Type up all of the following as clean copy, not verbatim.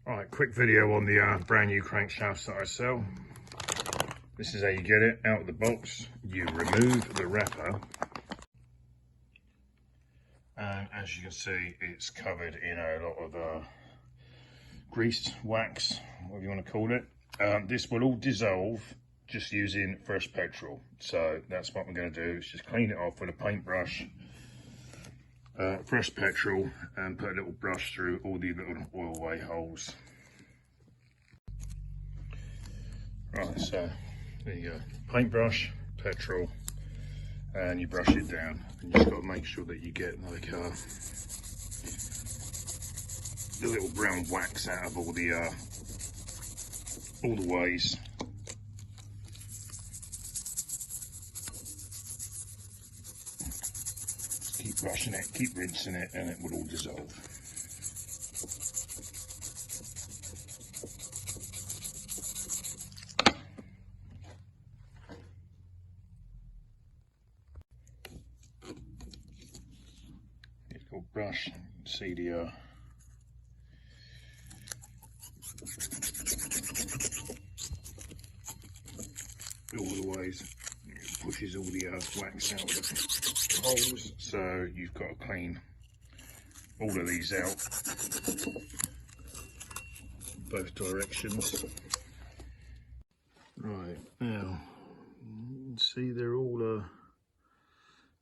Right, quick video on the brand new crankshafts that I sell. This is how you get it out of the box. You remove the wrapper, and as you can see, it's covered in a lot of grease, wax, whatever you want to call it. This will all dissolve just using fresh petrol. So that's what we're going to do, is just clean it off with a paintbrush, fresh petrol, and put a little brush through all the little oil-way holes. Right, so there you go, paintbrush, petrol, and you brush it down. And you just got to make sure that you get like the little brown wax out of all the ways. Keep brushing it, keep rinsing it, and it will all dissolve. Little brush, see the all the ways, it pushes all the wax out of the holes, so you've got to clean all of these out, both directions. Right, now you can see they're all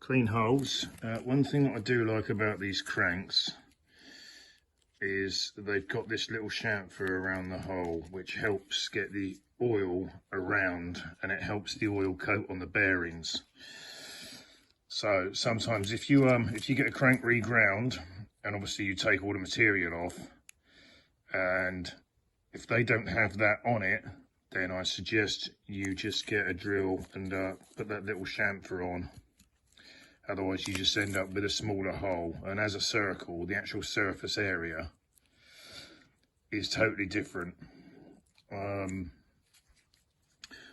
clean holes. One thing that I do like about these cranks is they've got this little chamfer around the hole, which helps get the oil around, and it helps the oil coat on the bearings. So sometimes if you get a crank reground, and obviously you take all the material off, and if they don't have that on it, then I suggest you just get a drill and put that little chamfer on. Otherwise you just end up with a smaller hole, and as a circle, the actual surface area is totally different.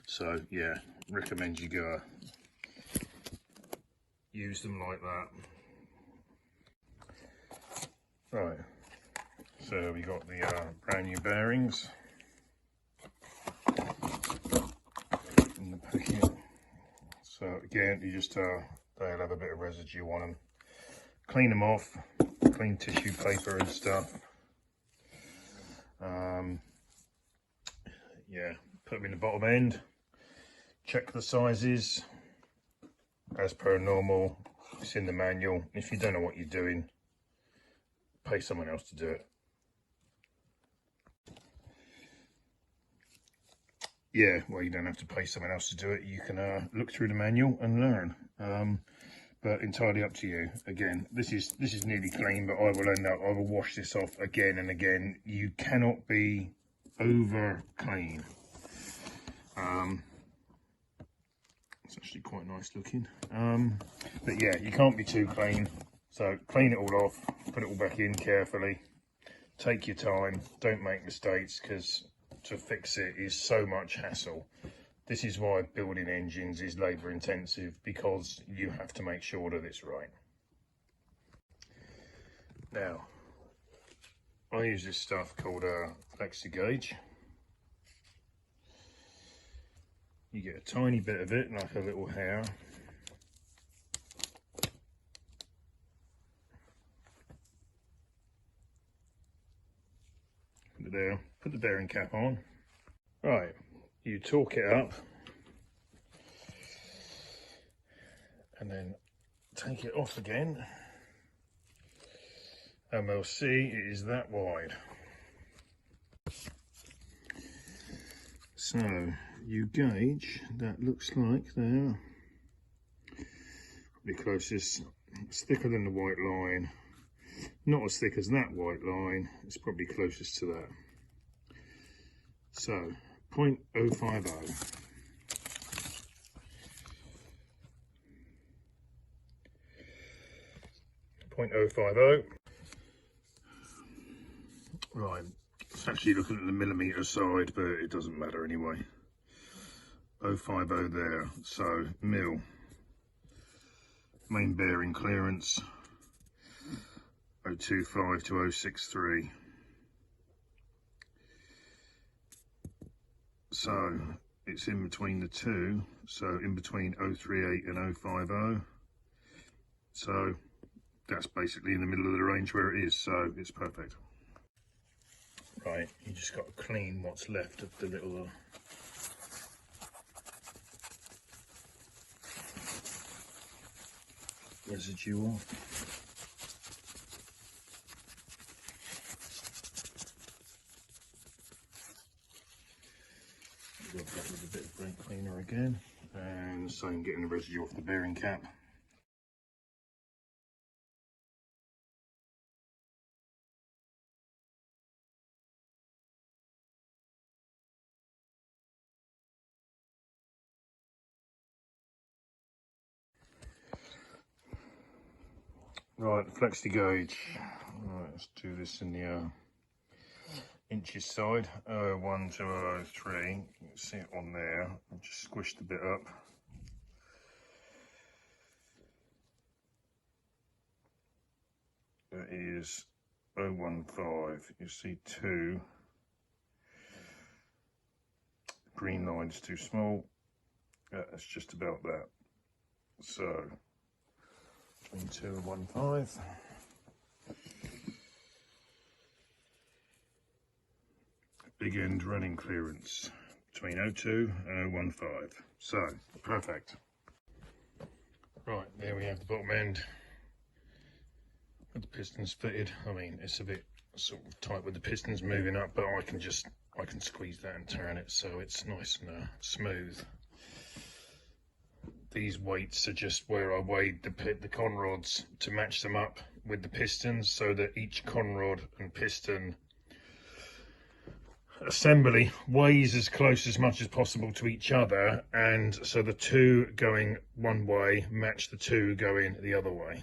So yeah, recommend you go use them like that. Right, so we got the brand new bearings in the packet. So again, you just they'll have a bit of residue on them. Clean them off, clean tissue paper and stuff. Yeah, put them in the bottom end. Check the sizes as per normal. It's in the manual. If you don't know what you're doing, pay someone else to do it. Yeah, well, you don't have to pay someone else to do it. You can look through the manual and learn. But entirely up to you. Again, this is nearly clean, but I will wash this off again and again. You cannot be over clean. It's actually quite nice looking. But yeah, you can't be too clean. So clean it all off, put it all back in carefully. Take your time, don't make mistakes, because to fix it is so much hassle. This is why building engines is labour intensive, because you have to make sure that it's right. Now, I use this stuff called a flexi gauge. You get a tiny bit of it, like a little hair. Put it there, put the bearing cap on. Right, you torque it up, and then take it off again, and we'll see it is that wide. So you gauge, that looks like there, probably closest, it's thicker than the white line, not as thick as that white line, it's probably closest to that. So 0.050. 0.050. Right, it's actually looking at the millimetre side, but it doesn't matter anyway. 050 there, so mil. Main bearing clearance 025 to 063. So it's in between the two, so in between 038 and 050. So that's basically in the middle of the range where it is, so it's perfect. Right, you just got to clean what's left of the little residue off. Rub that with a bit of brake cleaner again, and same getting the residue off the bearing cap. Right, the flexi gauge. Right, let's do this in the inches side. 001 to 003. You can see it on there. I've just squished a bit up. That is 015. You see two. Green line's too small. That's just about that. So between 2 and 15. Big end running clearance between 02 and 015. So perfect. Right, there we have the bottom end with the pistons fitted. I mean, it's a bit sort of tight with the pistons moving up, but I can squeeze that and turn it so it's nice and smooth. These weights are just where I weighed the conrods to match them up with the pistons, so that each conrod and piston assembly weighs as close as much as possible to each other, and so the two going one way match the two going the other way.